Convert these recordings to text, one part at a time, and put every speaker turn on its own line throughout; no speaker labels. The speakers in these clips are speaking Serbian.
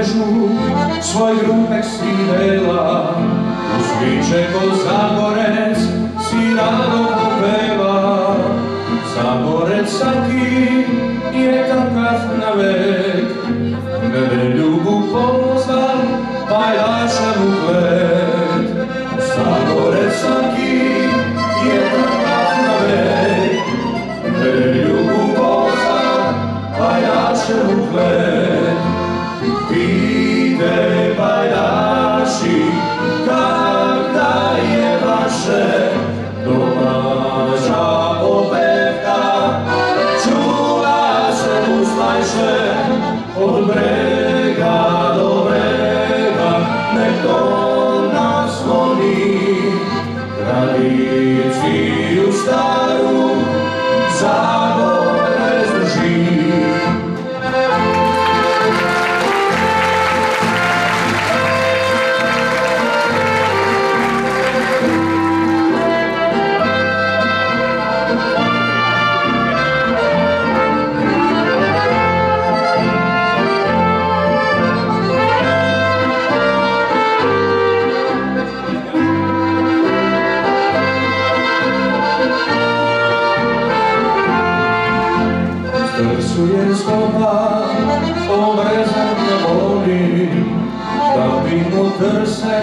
mrežu svoj grumek svidela, uz priče ko Zagorec si rado popeva. Zagorec saki je takav navek, Nedeljubu pozvan, pajdaša mu gled. Zagorec saki je takav navek, Nedeljubu pozvan, pajdaša mu gled. Pite pajdaši, kada je vaše domaća opevka, čula se uslajše od brega do brega, nek to nas zvoni, tradiciju staru Zagorec drži. Trsuje zvoda, obrezan na voli, da vino trse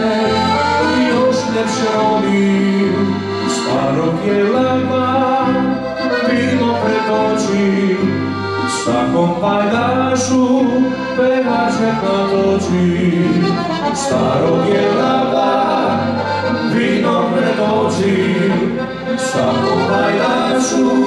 još lepše roli. Starog je lava, vino pretoči, svakom pajdašu pevač nek natoči. Starog je lava, vino pretoči, svakom pajdašu